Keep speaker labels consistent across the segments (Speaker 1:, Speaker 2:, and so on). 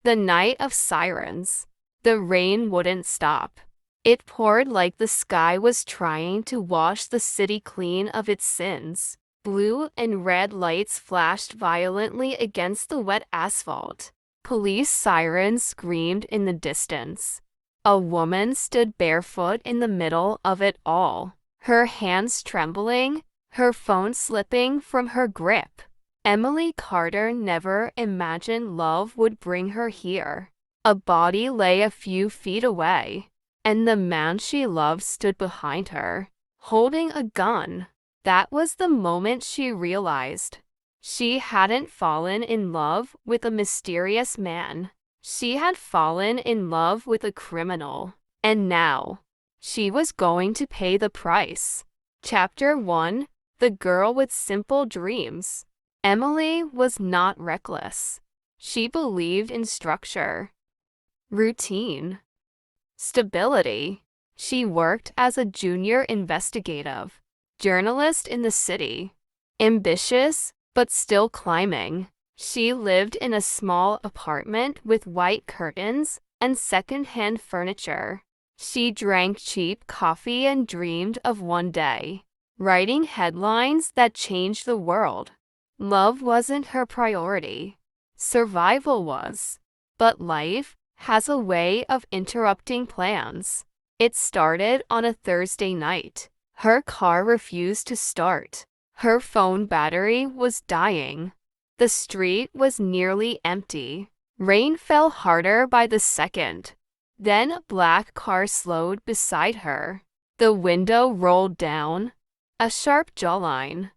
Speaker 1: The night of sirens. The rain wouldn't stop. It poured like the sky was trying to wash the city clean of its sins. Blue and red lights flashed violently against the wet asphalt. Police sirens screamed in the distance. A woman stood barefoot in the middle of it all, her hands trembling, her phone slipping from her grip. Emily Carter never imagined love would bring her here. A body lay a few feet away, and the man she loved stood behind her, holding a gun. That was the moment she realized. She hadn't fallen in love with a mysterious man. She had fallen in love with a criminal. And now, she was going to pay the price. Chapter 1: The Girl with Simple Dreams. Emily was not reckless. She believed in structure, routine, stability. She worked as a junior investigative journalist in the city, ambitious but still climbing. She lived in a small apartment with white curtains and second-hand furniture. She drank cheap coffee and dreamed of one day writing headlines that changed the world. Love wasn't her priority. Survival was. But life has a way of interrupting plans. It started on a Thursday night. Her car refused to start. Her phone battery was dying. The street was nearly empty. Rain fell harder by the second. Then a black car slowed beside her. The window rolled down. A sharp jawline.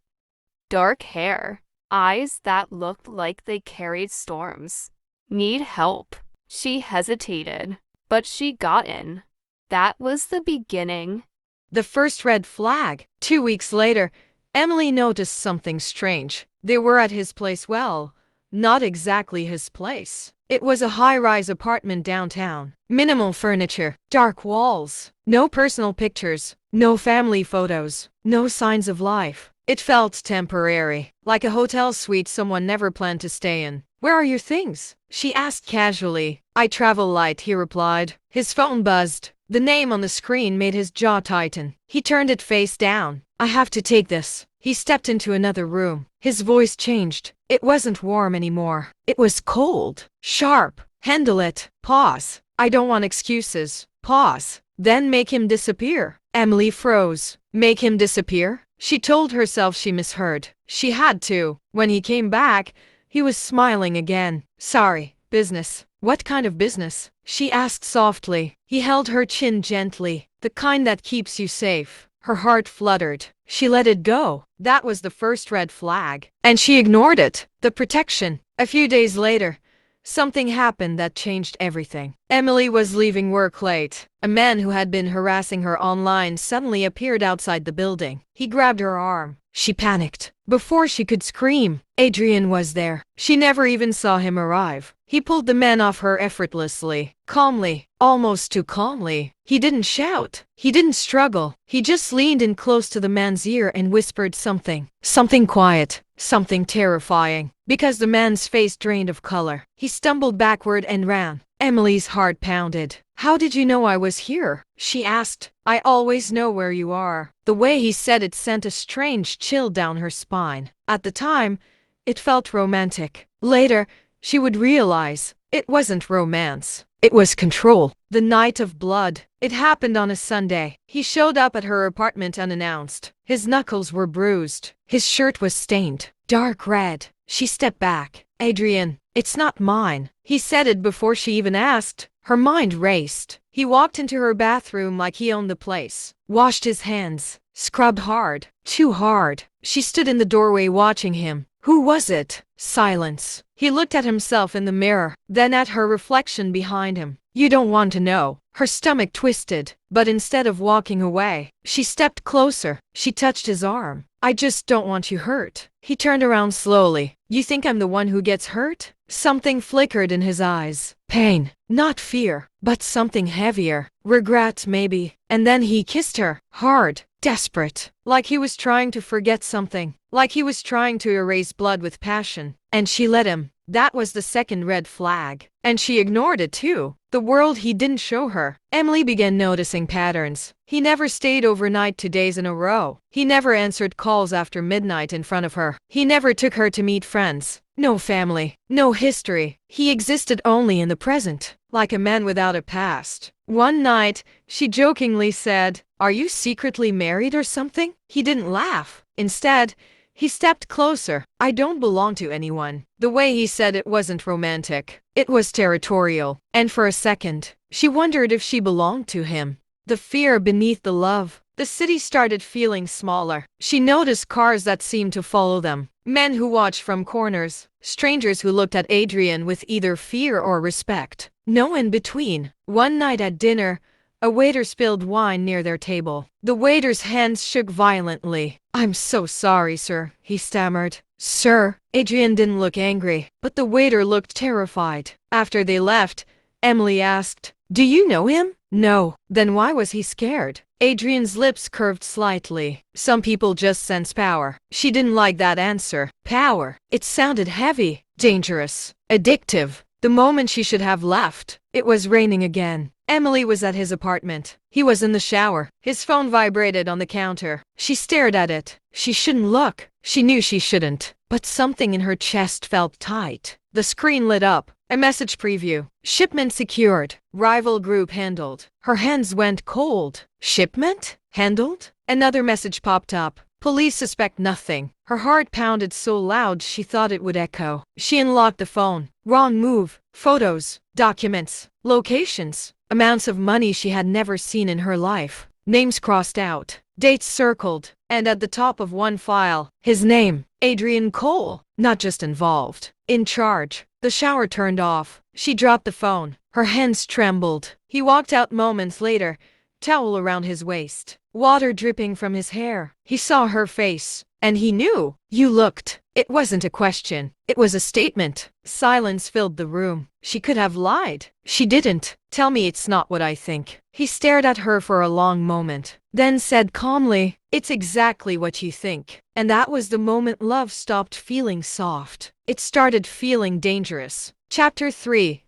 Speaker 1: Dark hair. Eyes that looked like they carried storms. Need help. She hesitated, but she got in. That was the beginning.
Speaker 2: The first red flag. 2 weeks later, Emily noticed something strange. They were at his place. Well, not exactly his place. It was a high-rise apartment downtown. Minimal furniture, dark walls, no personal pictures, no family photos, no signs of life. It felt temporary, like a hotel suite someone never planned to stay in. "Where are your things?" she asked casually. "I travel light," he replied. His phone buzzed. The name on the screen made his jaw tighten. He turned it face down. "I have to take this." He stepped into another room. His voice changed. It wasn't warm anymore. It was cold. Sharp. "Handle it." Pause. "I don't want excuses." Pause. "Then make him disappear." Emily froze. Make him disappear? She told herself she misheard. She had to. When he came back, he was smiling again. "Sorry, business." "What kind of business?" she asked softly. He held her chin gently. "The kind that keeps you safe." Her heart fluttered. She let it go. That was the first red flag. And she ignored it. The protection. A few days later, something happened that changed everything. Emily was leaving work late. A man who had been harassing her online suddenly appeared outside the building. He grabbed her arm. She panicked. Before she could scream, Adrian was there. She never even saw him arrive. He pulled the man off her effortlessly, calmly, almost too calmly. He didn't shout. He didn't struggle. He just leaned in close to the man's ear and whispered something. Something quiet. Something terrifying. Because the man's face drained of color. He stumbled backward and ran. Emily's heart pounded. "How did you know I was here?" she asked. "I always know where you are." The way he said it sent a strange chill down her spine. At the time, it felt romantic. Later, she would realize it wasn't romance. It was control. The night of blood. It happened on a Sunday. He showed up at her apartment unannounced. His knuckles were bruised. His shirt was stained. Dark red. She stepped back. "Adrian, it's not mine." He said it before she even asked. Her mind raced. He walked into her bathroom like he owned the place. Washed his hands. Scrubbed hard. Too hard. She stood in the doorway watching him. Who was it? Silence. He looked at himself in the mirror, then at her reflection behind him. "You don't want to know." Her stomach twisted, but instead of walking away, she stepped closer. She touched his arm. "I just don't want you hurt." He turned around slowly. "You think I'm the one who gets hurt?" Something flickered in his eyes. Pain. Not fear, but something heavier. Regret, maybe. And then he kissed her. Hard. Desperate. Like he was trying to forget something. Like he was trying to erase blood with passion. And she let him. That was the second red flag. And she ignored it too. The world he didn't show her. Emily began noticing patterns. He never stayed overnight 2 days in a row. He never answered calls after midnight in front of her. He never took her to meet friends. No family. No history. He existed only in the present, like a man without a past. One night, she jokingly said, "Are you secretly married or something?" He didn't laugh. Instead, he stepped closer. "I don't belong to anyone." The way he said it wasn't romantic. It was territorial. And for a second, she wondered if she belonged to him. The fear beneath the love. The city started feeling smaller. She noticed cars that seemed to follow them. Men who watched from corners. Strangers who looked at Adrian with either fear or respect. No in between. One night at dinner, a waiter spilled wine near their table. The waiter's hands shook violently. "I'm so sorry, sir," he stammered. "Sir?" Adrian didn't look angry, but the waiter looked terrified. After they left, Emily asked, "Do you know him?" "No." "Then why was he scared?" Adrian's lips curved slightly. Some people just sense power. She didn't like that answer. Power. It sounded heavy, dangerous, addictive. The moment she should have left. It was raining again. Emily was at his apartment. He was in the shower. His phone vibrated on the counter. She stared at it. She shouldn't look. She knew she shouldn't. But something in her chest felt tight. The screen lit up. A message preview. Shipment secured. Rival group handled. Her hands went cold. Shipment? Handled? Another message popped up. Police suspect nothing. Her heart pounded so loud she thought it would echo. She unlocked the phone. Wrong move. Photos. Documents. Locations. Amounts of money she had never seen in her life. Names crossed out. Dates circled. And at the top of one file, his name. Adrian Cole. Not just involved. In charge. The shower turned off. She dropped the phone. Her hands trembled. He walked out moments later, towel around his waist, water dripping from his hair. He saw her face, and he knew. "You looked." It wasn't a question. It was a statement. Silence filled the room. She could have lied. She didn't. "Tell me it's not what I think." He stared at her for a long moment, then said calmly, "It's exactly what you think." And that was the moment love stopped feeling soft. It started feeling dangerous. Chapter 3.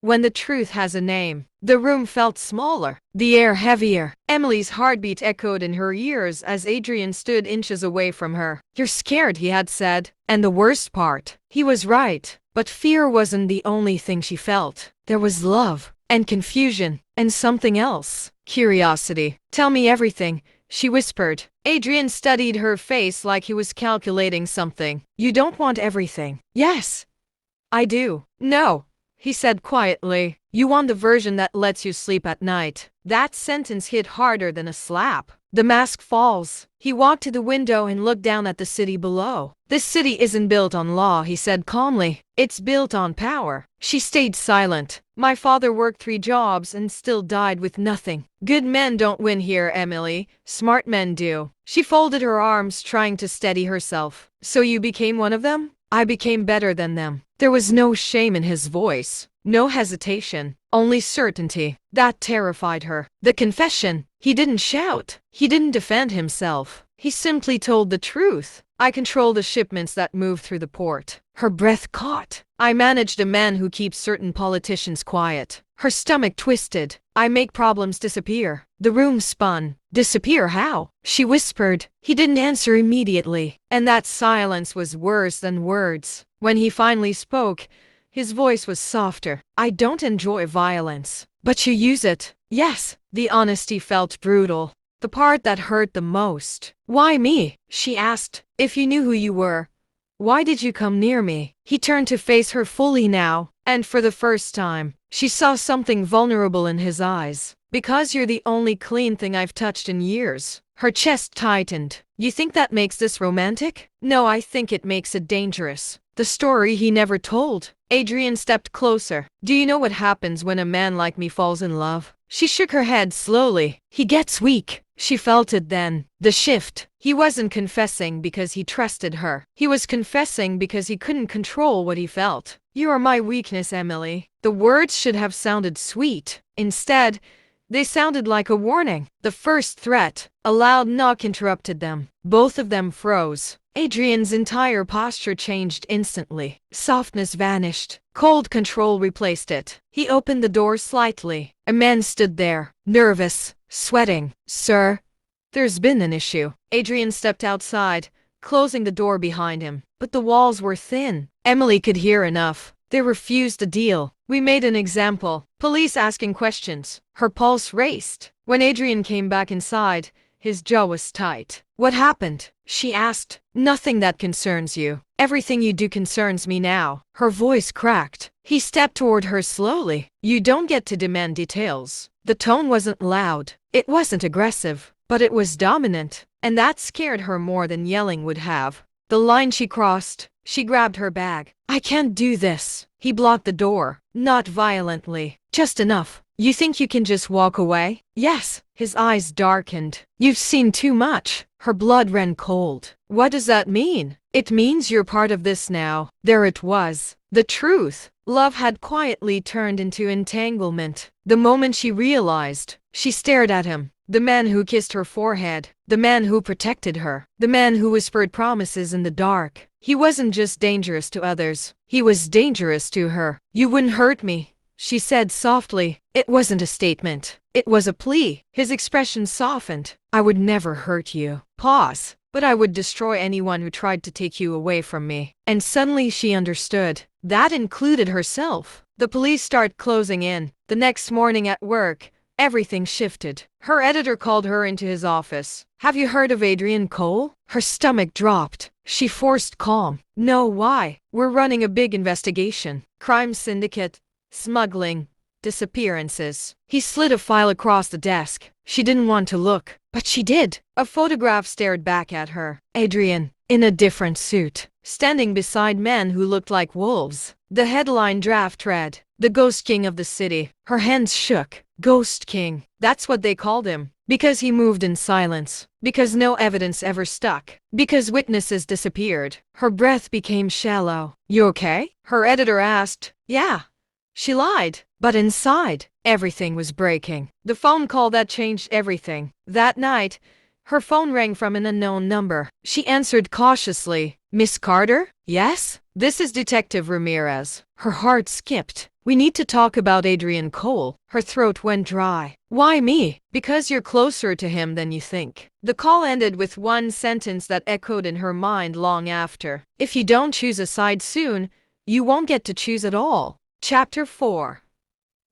Speaker 2: When the truth has a name. The room felt smaller, the air heavier. Emily's heartbeat echoed in her ears as Adrian stood inches away from her. "You're scared," he had said. And the worst part, he was right. But fear wasn't the only thing she felt. There was love, and confusion, and something else. Curiosity. "Tell me everything," she whispered. Adrian studied her face like he was calculating something. "You don't want everything." "Yes, I do." "No," he said quietly. "You want the version that lets you sleep at night." That sentence hit harder than a slap. The mask falls. He walked to the window and looked down at the city below. "This city isn't built on law," he said calmly. "It's built on power." She stayed silent. "My father worked 3 jobs and still died with nothing." "Good men don't win here, Emily. Smart men do." She folded her arms, trying to steady herself. "So you became one of them?" "I became better than them." There was no shame in his voice. No hesitation. Only certainty. That terrified her. The confession. He didn't shout. He didn't defend himself. He simply told the truth. "I control the shipments that move through the port." Her breath caught. "I manage a man who keeps certain politicians quiet." Her stomach twisted. "I make problems disappear." The room spun. "Disappear how?" she whispered. He didn't answer immediately. And that silence was worse than words. When he finally spoke, his voice was softer. "I don't enjoy violence. But you use it." "Yes." The honesty felt brutal. The part that hurt the most. "Why me?" she asked. "If you knew who you were, why did you come near me?" He turned to face her fully now, and for the first time, she saw something vulnerable in his eyes. "Because you're the only clean thing I've touched in years." Her chest tightened. "You think that makes this romantic?" "No, I think it makes it dangerous." The story he never told. Adrian stepped closer. "Do you know what happens when a man like me falls in love?" She shook her head slowly. "He gets weak." She felt it then. The shift. He wasn't confessing because he trusted her. He was confessing because he couldn't control what he felt. "You are my weakness, Emily." The words should have sounded sweet. Instead, They sounded like a warning. The first threat, a loud knock, interrupted them. Both of them froze. Adrian's entire posture changed instantly. Softness vanished. Cold control replaced it. He opened the door slightly. A man stood there, nervous, sweating. "Sir, there's been an issue." Adrian stepped outside, closing the door behind him. But the walls were thin. Emily could hear enough. "They refused a deal. We made an example." Police asking questions. Her pulse raced. When Adrian came back inside, his jaw was tight. "What happened?" she asked. "Nothing that concerns you. Everything you do concerns me now." Her voice cracked. He stepped toward her slowly. "You don't get to demand details." The tone wasn't loud. It wasn't aggressive. But it was dominant. And that scared her more than yelling would have. The line she crossed. She grabbed her bag. "I can't do this." He blocked the door. "Not violently. Just enough. You think you can just walk away?" "Yes." His eyes darkened. "You've seen too much." Her blood ran cold. "What does that mean?" "It means you're part of this now." There it was. The truth. Love had quietly turned into entanglement. The moment she realized, she stared at him. The man who kissed her forehead. The man who protected her. The man who whispered promises in the dark. He wasn't just dangerous to others. He was dangerous to her. "You wouldn't hurt me," she said softly. It wasn't a statement. It was a plea. His expression softened. "I would never hurt you." Pause. "But I would destroy anyone who tried to take you away from me." And suddenly she understood. That included herself. The police started closing in. The next morning at work, everything shifted. Her editor called her into his office. "Have you heard of Adrian Cole?" Her stomach dropped. She forced calm. "No, why?" "We're running a big investigation. Crime syndicate, smuggling, disappearances." He slid a file across the desk. She didn't want to look, but she did. A photograph stared back at her. Adrian, in a different suit, standing beside men who looked like wolves. The headline draft read, "The Ghost King of the City." Her hands shook. Ghost King. That's what they called him. Because he moved in silence. Because no evidence ever stuck. Because witnesses disappeared. Her breath became shallow. "You okay?" her editor asked. "Yeah." She lied. But inside, everything was breaking. The phone call that changed everything. That night, her phone rang from an unknown number. She answered cautiously. "Miss Carter?" "Yes?" "This is Detective Ramirez." Her heart skipped. "We need to talk about Adrian Cole." Her throat went dry. "Why me?" "Because you're closer to him than you think." The call ended with one sentence that echoed in her mind long after. "If you don't choose a side soon, you won't get to choose at all." Chapter 4.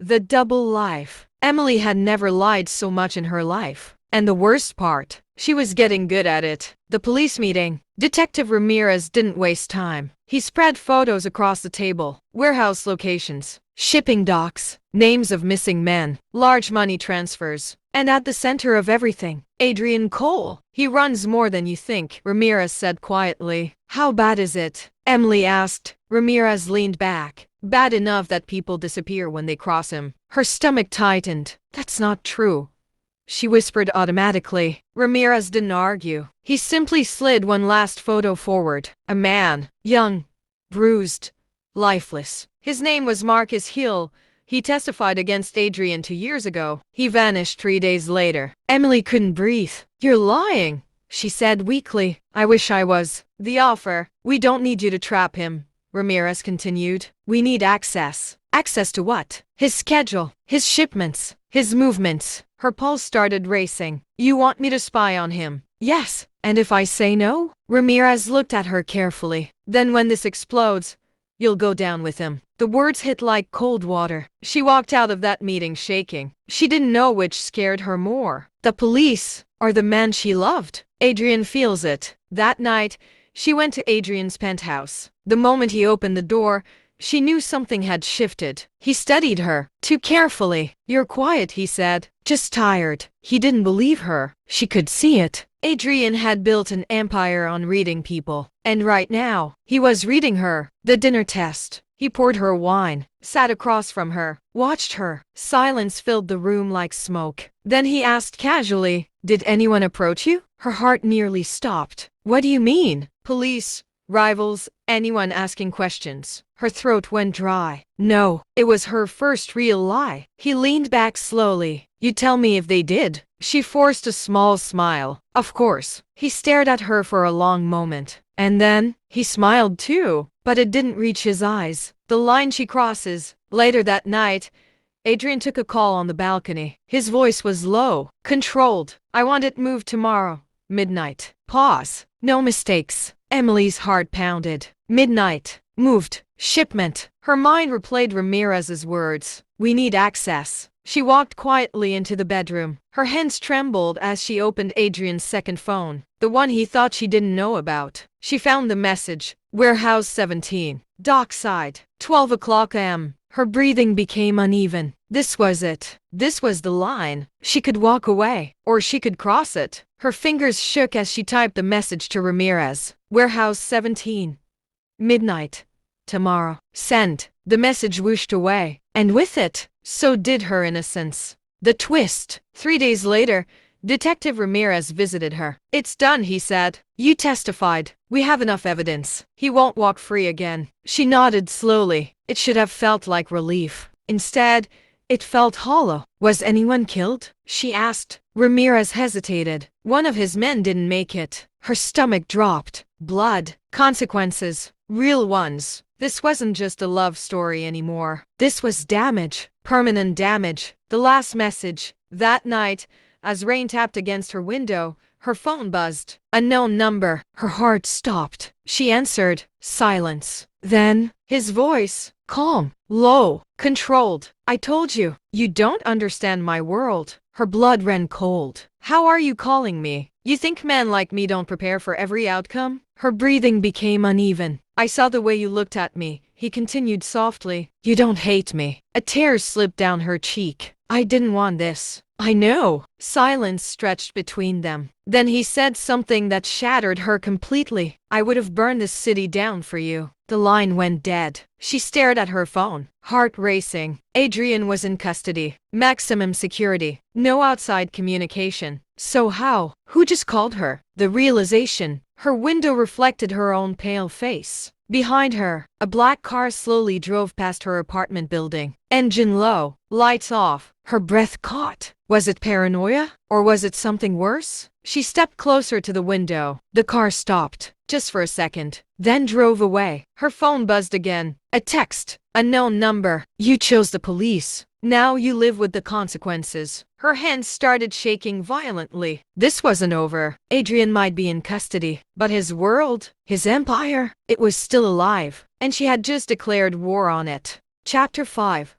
Speaker 2: The Double Life. Emily had never lied so much in her life. And the worst part, she was getting good at it. The police meeting. Detective Ramirez didn't waste time. He spread photos across the table. Warehouse locations, shipping docks, names of missing men, large money transfers. And at the center of everything, Adrian Cole. "He runs more than you think," Ramirez said quietly. "How bad is it?" Emily asked. Ramirez leaned back. "Bad enough that people disappear when they cross him." Her stomach tightened. "That's not true," she whispered automatically. Ramirez didn't argue. He simply slid one last photo forward. A man, young, bruised, lifeless. His name was Marcus Hill. He testified against Adrian 2 years ago. He vanished 3 days later. Emily couldn't breathe. "You're lying," she said weakly. "I wish I was." "The offer. We don't need you to trap him," Ramirez continued. "We need access." Access to what? His schedule, his shipments, his movements. Her pulse started racing. "You want me to spy on him?" "Yes." "And if I say no?" Ramirez looked at her carefully. "Then when this explodes, you'll go down with him." The words hit like cold water. She walked out of that meeting shaking. She didn't know which scared her more, the police or the man she loved. Adrian feels it. That night, she went to Adrian's penthouse. The moment he opened the door, she knew something had shifted. He studied her, too carefully. "You're quiet," he said. "Just tired." He didn't believe her. She could see it. Adrian had built an empire on reading people. And right now, he was reading her. The dinner test. He poured her wine, sat across from her, watched her. Silence filled the room like smoke. Then he asked casually, "Did anyone approach you?" Her heart nearly stopped. "What do you mean?" "Police, rivals, anyone asking questions." Her throat went dry. No, it was her first real lie. He leaned back slowly. You tell me if they did. She forced a small smile. Of course. He stared at her for a long moment. And then, he smiled too, but it didn't reach his eyes. The line she crosses. Later that night, Adrian took a call on the balcony. His voice was low, controlled. I want it moved tomorrow. Midnight. Pause. No mistakes. Emily's heart pounded. Midnight. Moved. Shipment. Her mind replayed Ramirez's words. We need access. She walked quietly into the bedroom. Her hands trembled as she opened Adrian's second phone, the one he thought she didn't know about. She found the message. Warehouse 17. Dockside. 12 o'clock am. Her breathing became uneven. This was it. This was the line. She could walk away, or she could cross it. Her fingers shook as she typed the message to Ramirez. Warehouse 17. Midnight. Tomorrow. Send. The message whooshed away, and with it, so did her innocence. The twist. 3 days later, Detective Ramirez visited her. It's done, he said. You testified. We have enough evidence. He won't walk free again. She nodded slowly. It should have felt like relief. Instead, it felt hollow. Was anyone killed? She asked. Ramirez hesitated. One of his men didn't make it. Her stomach dropped. Blood. Consequences. Real ones. This wasn't just a love story anymore. This was damage. Permanent damage. The last message. That night, as rain tapped against her window, her phone buzzed. Unknown number. Her heart stopped. She answered. Silence. Then, his voice. Calm. Low. Controlled. I told you. You don't understand my world. Her blood ran cold. How are you calling me? You think men like me don't prepare for every outcome? Her breathing became uneven. I saw the way you looked at me, he continued softly. You don't hate me. A tear slipped down her cheek. I didn't want this. I know. Silence stretched between them. Then he said something that shattered her completely. I would have burned this city down for you. The line went dead. She stared at her phone, heart racing. Adrian was in custody. Maximum security. No outside communication. So how? Who just called her? The realization. Her window reflected her own pale face. Behind her, a black car slowly drove past her apartment building. Engine low, lights off. Her breath caught. Was it paranoia? Or was it something worse? She stepped closer to the window. The car stopped, just for a second, then drove away. Her phone buzzed again. A text. Unknown number. You chose the police. Now you live with the consequences. Her hands started shaking violently. This wasn't over. Adrian might be in custody, but his world, his empire, it was still alive, and she had just declared war on it. Chapter 5.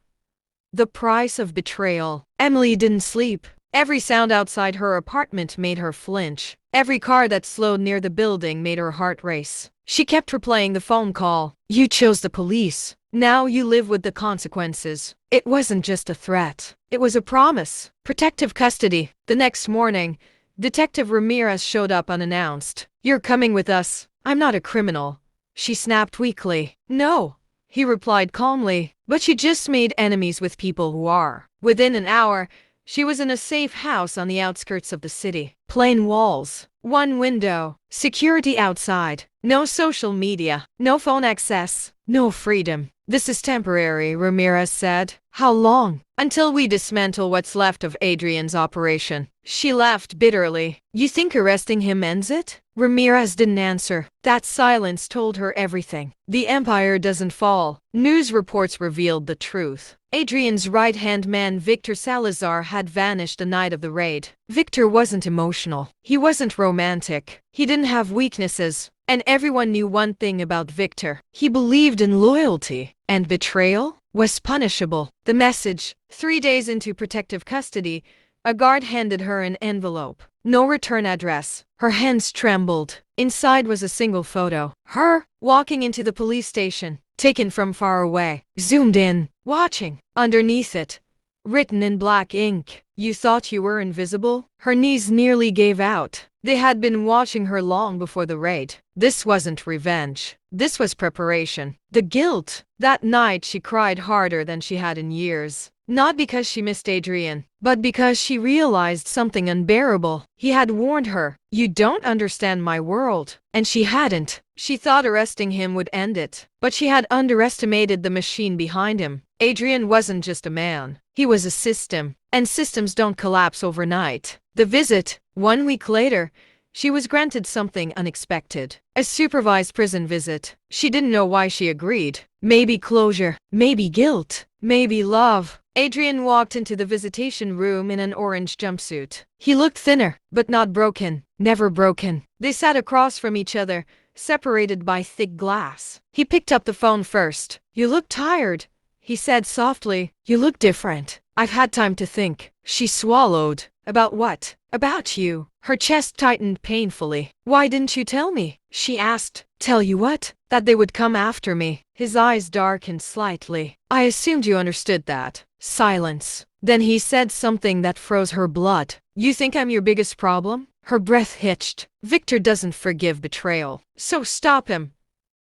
Speaker 2: The price of betrayal. Emily didn't sleep. Every sound outside her apartment made her flinch. Every car that slowed near the building made her heart race. She kept replaying the phone call. You chose the police. Now you live with the consequences. It wasn't just a threat. It was a promise. Protective custody. The next morning, Detective Ramirez showed up unannounced. You're coming with us. I'm not a criminal. She snapped weakly. No, he replied calmly. But you just made enemies with people who are. Within an hour, she was in a safe house on the outskirts of the city. Plain walls, one window, security outside, no social media, no phone access, no freedom. This is temporary, Ramirez said. How long? Until we dismantle what's left of Adrian's operation. She laughed bitterly. You think arresting him ends it? Ramirez didn't answer. That silence told her everything. The empire doesn't fall. News reports revealed the truth. Adrian's right-hand man Victor Salazar had vanished the night of the raid. Victor wasn't emotional. He wasn't romantic. He didn't have weaknesses. And everyone knew one thing about Victor. He believed in loyalty. And betrayal was punishable. The message. 3 days into protective custody, a guard handed her an envelope. No return address. Her hands trembled. Inside was a single photo. Her, walking into the police station. Taken from far away. Zoomed in. Watching. Underneath it, written in black ink. You thought you were invisible? Her knees nearly gave out. They had been watching her long before the raid. This wasn't revenge. This was preparation. The guilt. That night she cried harder than she had in years. Not because she missed Adrian, but because she realized something unbearable. He had warned her, you don't understand my world. And she hadn't. She thought arresting him would end it. But she had underestimated the machine behind him. Adrian wasn't just a man. He was a system. and systems don't collapse overnight. The visit, 1 week later, she was granted something unexpected. A supervised prison visit. She didn't know why she agreed. Maybe closure, maybe guilt, maybe love. Adrian walked into the visitation room in an orange jumpsuit. He looked thinner, but not broken. Never broken. They sat across from each other, separated by thick glass. He picked up the phone first. "You look tired," he said softly. "You look different." "I've had time to think." She swallowed. "About what?" "About you." Her chest tightened painfully. "Why didn't you tell me?" she asked. "Tell you what?" "That they would come after me." His eyes darkened slightly. "I assumed you understood that." Silence. Then he said something that froze her blood. "You think I'm your biggest problem?" Her breath hitched. "Victor doesn't forgive betrayal. So stop him,"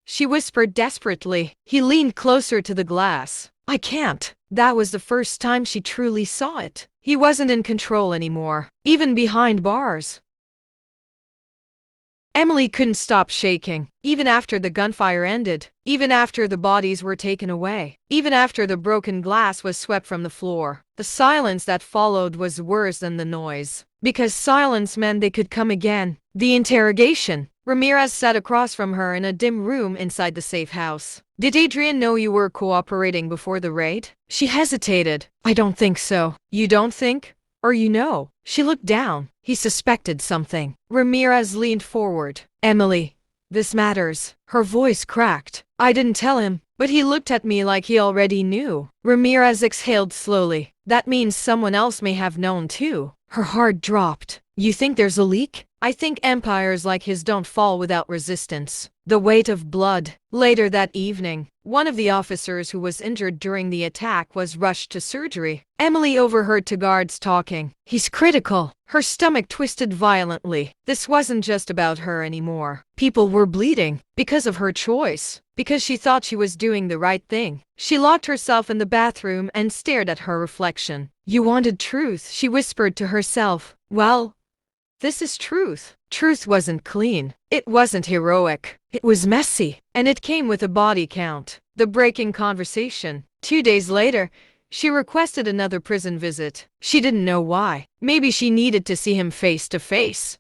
Speaker 2: she whispered desperately. He leaned closer to the glass. "I can't." That was the first time she truly saw it. He wasn't in control anymore, even behind bars. Emily couldn't stop shaking, even after the gunfire ended, even after the bodies were taken away, even after the broken glass was swept from the floor. The silence that followed was worse than the noise, because silence meant they could come again. The interrogation. Ramirez sat across from her in a dim room inside the safe house. "Did Adrian know you were cooperating before the raid?" She hesitated. "I don't think so." "You don't think? Or you know?" She looked down. He suspected something. Ramirez leaned forward. "Emily, this matters." Her voice cracked. "I didn't tell him, but he looked at me like he already knew." Ramirez exhaled slowly. "That means someone else may have known too." Her heart dropped. "You think there's a leak?" "I think empires like his don't fall without resistance." The weight of blood. Later that evening, one of the officers who was injured during the attack was rushed to surgery. Emily overheard two guards talking. "He's critical." Her stomach twisted violently. This wasn't just about her anymore. People were bleeding because of her choice, because she thought she was doing the right thing. She locked herself in the bathroom and stared at her reflection. "You wanted truth," she whispered to herself. "Well, this is truth." Truth wasn't clean. It wasn't heroic. It was messy. And it came with a body count. The breaking conversation. 2 days later, she requested another prison visit. She didn't know why. Maybe she needed to see him face to face.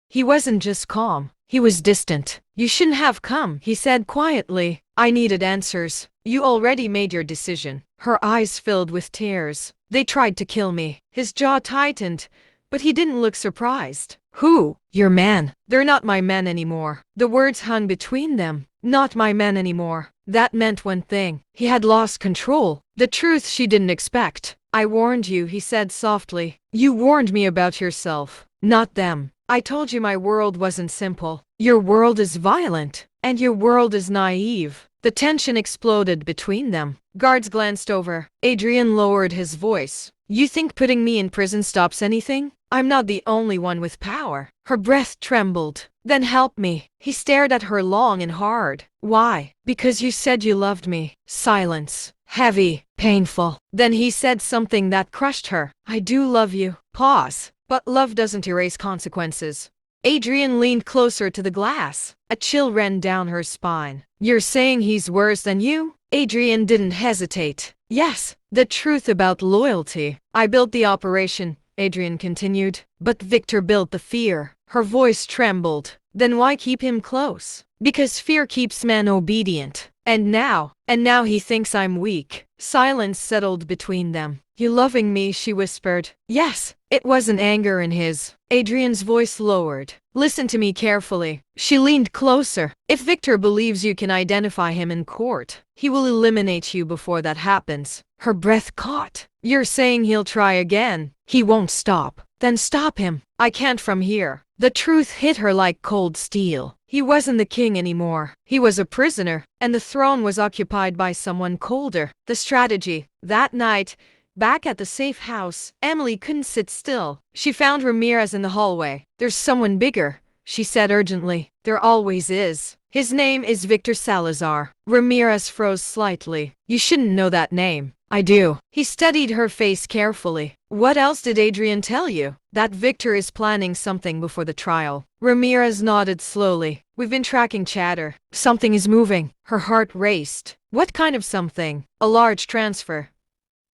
Speaker 2: He wasn't just calm. He was distant. "You shouldn't have come," he said quietly. "I needed answers." "You already made your decision." Her eyes filled with tears. "They tried to kill me." His jaw tightened, but he didn't look surprised. "Who?" "Your man." "They're not my men anymore." The words hung between them. Not my men anymore. That meant one thing. He had lost control. The truth she didn't expect. "I warned you," he said softly. "You warned me about yourself, not them. I told you my world wasn't simple. Your world is violent, and your world is naive." The tension exploded between them. Guards glanced over. Adrian lowered his voice. "You think putting me in prison stops anything? I'm not the only one with power." Her breath trembled. "Then help me." He stared at her long and hard. "Why?" "Because you said you loved me." Silence. Heavy. Painful. Then he said something that crushed her. "I do love you." Pause. "But love doesn't erase consequences." Adrian leaned closer to the glass. A chill ran down her spine. "You're saying he's worse than you?" Adrian didn't hesitate. "Yes, the truth about loyalty." "I built the operation," Adrian continued. "But Victor built the fear." Her voice trembled. "Then why keep him close?" "Because fear keeps men obedient. And now he thinks I'm weak." Silence settled between them. "You loving me?" she whispered. "Yes." It wasn't anger in his. Adrian's voice lowered. "Listen to me carefully." She leaned closer. "If Victor believes you can identify him in court, he will eliminate you before that happens." Her breath caught. "You're saying he'll try again?" "He won't stop." "Then stop him." "I can't from here." The truth hit her like cold steel. He wasn't the king anymore. He was a prisoner, and the throne was occupied by someone colder. The strategy. That night, back at the safe house, Emily couldn't sit still. She found Ramirez in the hallway. "There's someone bigger," she said urgently. "There always is. His name is Victor Salazar." Ramirez froze slightly. "You shouldn't know that name." "I do." He studied her face carefully. "What else did Adrian tell you?" "That Victor is planning something before the trial." Ramirez nodded slowly. "We've been tracking chatter. Something is moving." Her heart raced. "What kind of something?" "A large transfer.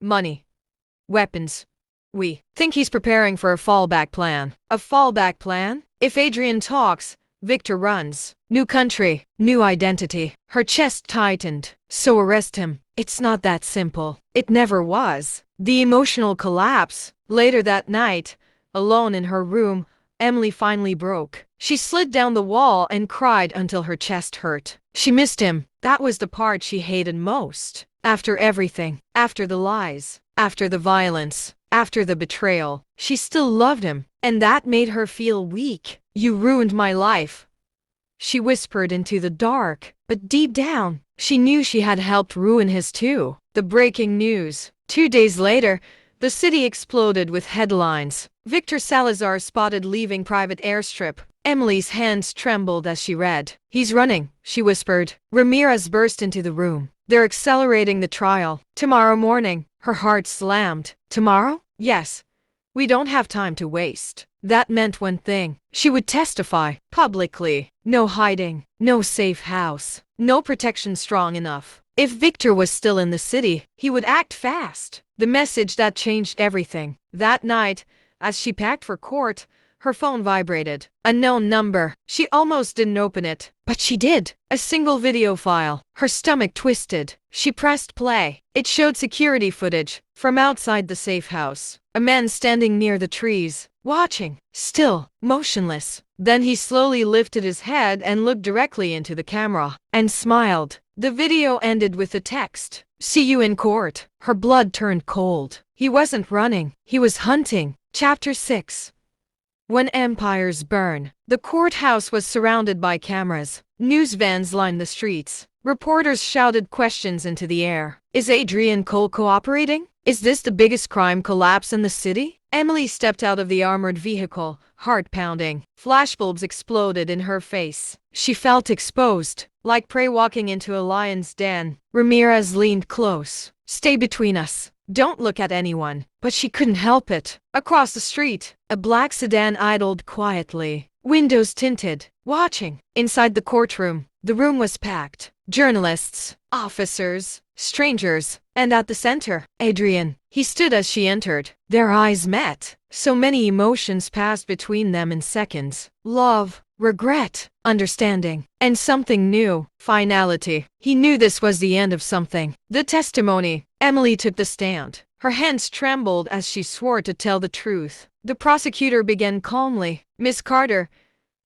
Speaker 2: Money." weapons. We think he's preparing for a fallback plan. A fallback plan? If Adrian talks, Victor runs. New country, new identity. Her chest tightened. So arrest him. It's not that simple. It never was. The emotional collapse. Later that night, alone in her room, Emily finally broke. She slid down the wall and cried until her chest hurt. She missed him. That was the part she hated most. After everything, after the lies, after the violence, after the betrayal, she still loved him, and that made her feel weak. You ruined my life, she whispered into the dark, but deep down, she knew she had helped ruin his too. The breaking news. 2 days later, the city exploded with headlines. Victor Salazar spotted leaving private airstrip. Emily's hands trembled as she read. He's running, she whispered. Ramirez burst into the room. They're accelerating the trial. Tomorrow morning. Her heart slammed. Tomorrow? Yes. We don't have time to waste. That meant one thing. She would testify. Publicly. No hiding. No safe house. No protection strong enough. If Victor was still in the city, he would act fast. The message that changed everything. That night, as she packed for court, her phone vibrated. Unknown number. She almost didn't open it, but she did. A single video file. Her stomach twisted. She pressed play. It showed security footage from outside the safe house. A man standing near the trees, watching, still, motionless. Then he slowly lifted his head and looked directly into the camera, and smiled. The video ended with the text, "See you in court." Her blood turned cold. He wasn't running, he was hunting. Chapter 6. When empires burn. The courthouse was surrounded by cameras. News vans lined the streets. Reporters shouted questions into the air. Is Adrian Cole cooperating? Is this the biggest crime collapse in the city? Emily stepped out of the armored vehicle, heart pounding. Flashbulbs exploded in her face. She felt exposed, like prey walking into a lion's den. Ramirez leaned close. Stay between us. Don't look at anyone. But she couldn't help it. Across the street, a black sedan idled quietly, windows tinted, watching. Inside the courtroom, the room was packed. Journalists, officers, strangers, and at the center, Adrian. He stood as she entered. Their eyes met. So many emotions passed between them in seconds. Love, regret, understanding, and something new. Finality. He knew this was the end of something. The testimony. Emily took the stand. Her hands trembled as she swore to tell the truth. The prosecutor began calmly. Miss Carter,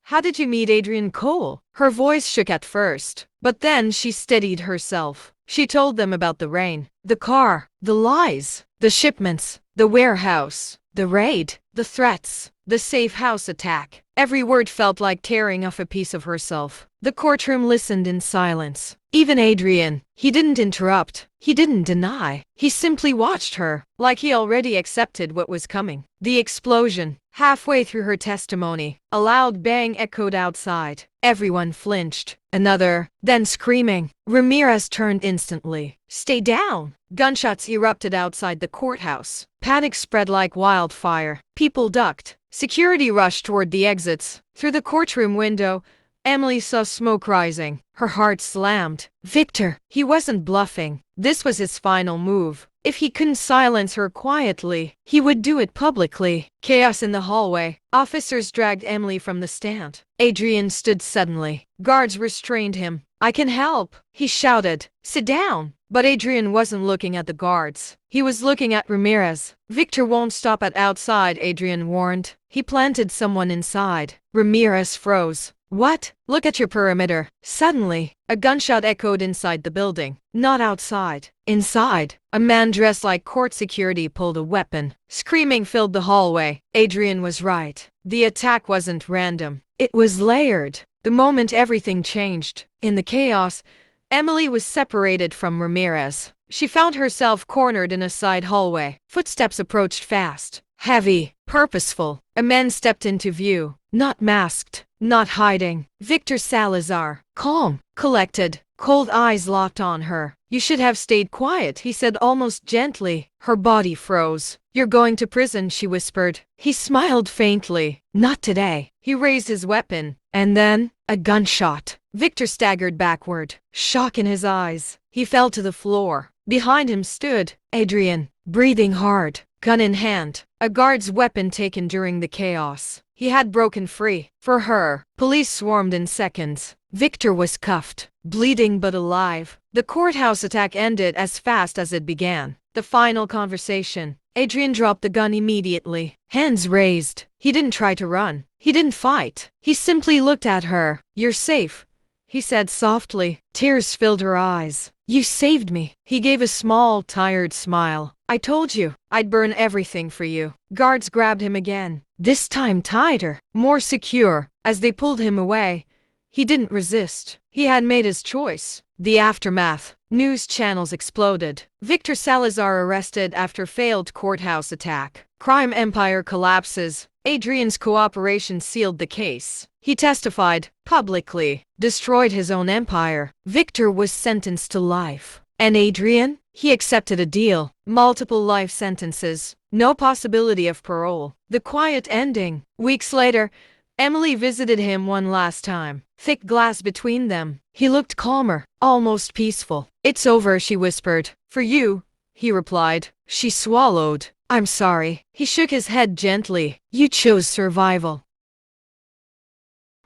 Speaker 2: how did you meet Adrian Cole? Her voice shook at first, but then she steadied herself. She told them about the rain, the car, the lies, the shipments, the warehouse, the raid, the threats, the safe house attack. Every word felt like tearing off a piece of herself. The courtroom listened in silence. Even Adrian. He didn't interrupt. He didn't deny. He simply watched her, like he already accepted what was coming. The explosion. Halfway through her testimony, a loud bang echoed outside. Everyone flinched. Another, then screaming. Ramirez turned instantly. Stay down! Gunshots erupted outside the courthouse. Panic spread like wildfire. People ducked. Security rushed toward the exits. Through the courtroom window, Emily saw smoke rising. Her heart slammed. Victor, he wasn't bluffing. This was his final move. If he couldn't silence her quietly, he would do it publicly. Chaos in the hallway. Officers dragged Emily from the stand. Adrian stood suddenly. Guards restrained him. I can help, he shouted. Sit down. But Adrian wasn't looking at the guards. He was looking at Ramirez. Victor won't stop at outside, Adrian warned. He planted someone inside. Ramirez froze. What? Look at your perimeter. Suddenly, a gunshot echoed inside the building. Not outside. Inside. A man dressed like court security pulled a weapon. Screaming filled the hallway. Adrian was right. The attack wasn't random. It was layered. The moment everything changed. In the chaos, Emily was separated from Ramirez. She found herself cornered in a side hallway. Footsteps approached fast. Heavy. Purposeful. A man stepped into view. Not masked. Not hiding. Victor Salazar. Calm. Collected. Cold eyes locked on her. You should have stayed quiet, he said almost gently. Her body froze. You're going to prison, she whispered. He smiled faintly. Not today. He raised his weapon. And then, a gunshot. Victor staggered backward. Shock in his eyes. He fell to the floor. Behind him stood Adrian, breathing hard, gun in hand, a guard's weapon taken during the chaos. He had broken free. For her, police swarmed in seconds. Victor was cuffed, bleeding but alive. The courthouse attack ended as fast as it began. The final conversation. Adrian dropped the gun immediately, hands raised. He didn't try to run. He didn't fight. He simply looked at her. "You're safe," he said softly. Tears filled her eyes. "You saved me." He gave a small, tired smile. "I told you, I'd burn everything for you." Guards grabbed him again, this time tighter, more secure. As they pulled him away, he didn't resist. He had made his choice. The aftermath. News channels exploded. Victor Salazar arrested after failed courthouse attack. Crime empire collapses. Adrian's cooperation sealed the case. He testified, publicly, destroyed his own empire. Victor was sentenced to life. And Adrian? He accepted a deal. Multiple life sentences. No possibility of parole. The quiet ending. Weeks later, Emily visited him one last time. Thick glass between them. He looked calmer, almost peaceful. "It's over," she whispered. "For you," he replied. She swallowed. "I'm sorry." He shook his head gently. "You chose survival.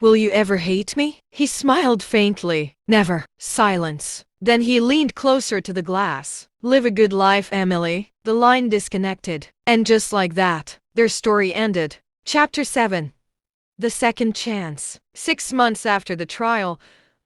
Speaker 2: Will you ever hate me?" He smiled faintly. "Never." Silence. Then he leaned closer to the glass. "Live a good life, Emily." The line disconnected. And just like that, their story ended. Chapter 7. The Second Chance. 6 months after the trial,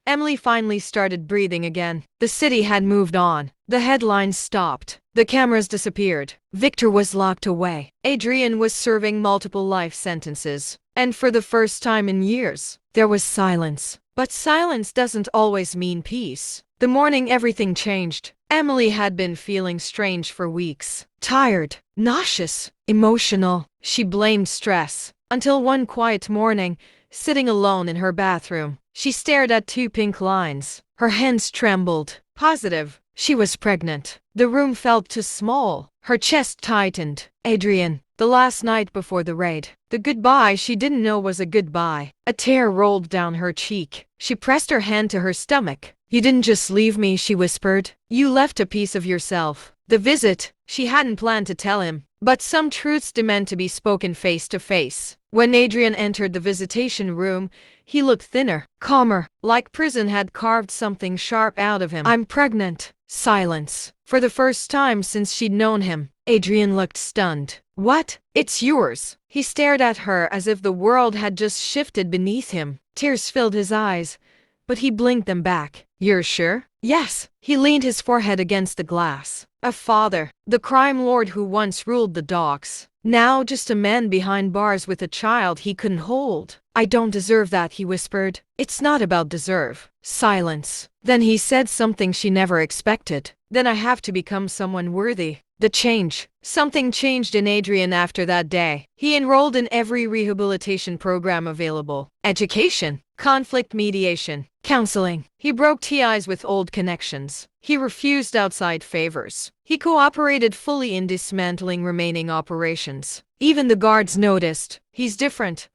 Speaker 2: Emily finally started breathing again. The city had moved on. The headlines stopped. The cameras disappeared. Victor was locked away. Adrian was serving multiple life sentences. And for the first time in years, there was silence. But silence doesn't always mean peace. The morning everything changed. Emily had been feeling strange for weeks. Tired, nauseous, emotional. She blamed stress. Until one quiet morning, sitting alone in her bathroom, she stared at 2 pink lines. Her hands trembled. Positive. She was pregnant. The room felt too small. Her chest tightened. Adrian. The last night before the raid. The goodbye she didn't know was a goodbye. A tear rolled down her cheek. She pressed her hand to her stomach. "You didn't just leave me," she whispered. "You left a piece of yourself." The visit. She hadn't planned to tell him. But some truths demand to be spoken face to face. When Adrian entered the visitation room, he looked thinner, calmer, like prison had carved something sharp out of him. "I'm pregnant." Silence. For the first time since she'd known him, Adrian looked stunned. "What? It's yours." He stared at her as if the world had just shifted beneath him. Tears filled his eyes, but he blinked them back. "You're sure?" "Yes." He leaned his forehead against the glass. A father, the crime lord who once ruled the docks. Now just a man behind bars with a child he couldn't hold. "I don't deserve that," he whispered. "It's not about deserve." Silence. Then he said something she never expected. "Then I have to become someone worthy." The change. Something changed in Adrian after that day. He enrolled in every rehabilitation program available. Education, conflict mediation, counseling. He broke ties with old connections. He refused outside favors. He cooperated fully in dismantling remaining operations. Even the guards noticed. "He's different,"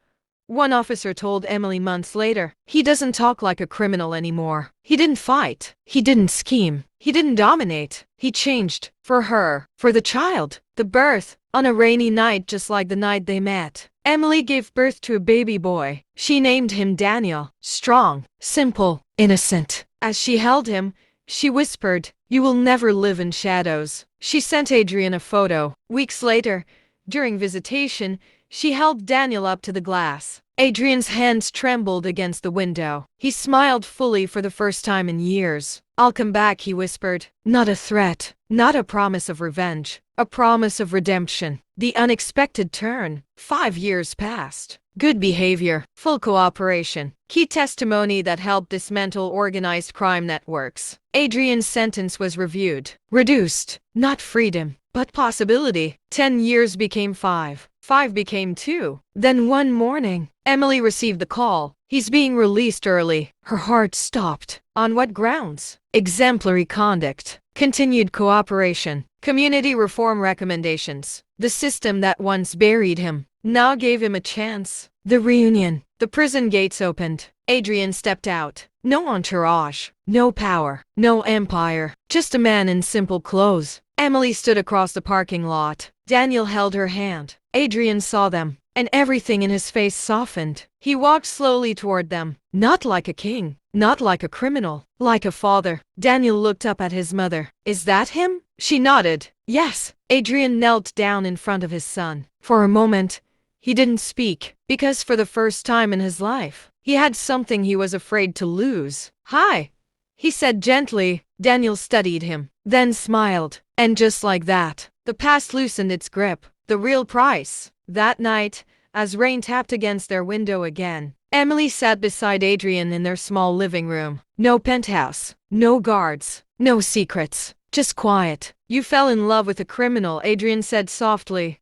Speaker 2: one officer told Emily months later. "He doesn't talk like a criminal anymore. He didn't fight. He didn't scheme. He didn't dominate. He changed. For her. For the child. The birth. On a rainy night just like the night they met. Emily gave birth to a baby boy. She named him Daniel. Strong. Simple. Innocent. As she held him, she whispered, "You will never live in shadows." She sent Adrian a photo. Weeks later, during visitation, she held Daniel up to the glass. Adrian's hands trembled against the window. He smiled fully for the first time in years. "I'll come back," he whispered. Not a threat, not a promise of revenge, a promise of redemption. The unexpected turn. 5 years passed. Good behavior, full cooperation, key testimony that helped dismantle organized crime networks. Adrian's sentence was reviewed. Reduced. Not freedom, but possibility. 10 years became 5. 5 became 2. Then one morning, Emily received the call. "He's being released early." Her heart stopped. On what grounds? Exemplary conduct, continued cooperation, community reform recommendations. The system that once buried him now gave him a chance. The reunion. The prison gates opened. Adrian stepped out. No entourage, no power, no empire, just a man in simple clothes. Emily stood across the parking lot. Daniel held her hand. Adrian saw them, and everything in his face softened. He walked slowly toward them, not like a king, not like a criminal, like a father. Daniel looked up at his mother. Is that him? She nodded. Yes. Adrian knelt down in front of his son. For a moment, he didn't speak, because for the first time in his life, he had something he was afraid to lose. Hi, he said gently. Daniel studied him, then smiled. And just like that, the past loosened its grip. The real price. That night, as rain tapped against their window again, Emily sat beside Adrian in their small living room. No penthouse, no guards, no secrets, just quiet. You fell in love with a criminal, Adrian said softly.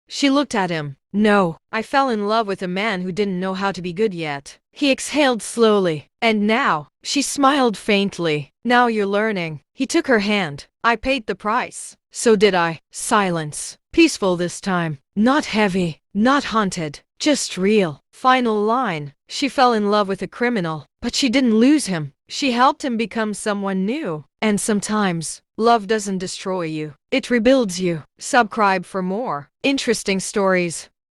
Speaker 2: She looked at him. No, I fell in love with a man who didn't know how to be good yet. He exhaled slowly. And now, she smiled faintly. Now you're learning. He took her hand. I paid the price. So did I. Silence. Peaceful this time. Not heavy. Not haunted. Just real. Final line. She fell in love with a criminal, but she didn't lose him. She helped him become someone new. And sometimes, love doesn't destroy you. It rebuilds you. Subscribe for more interesting stories.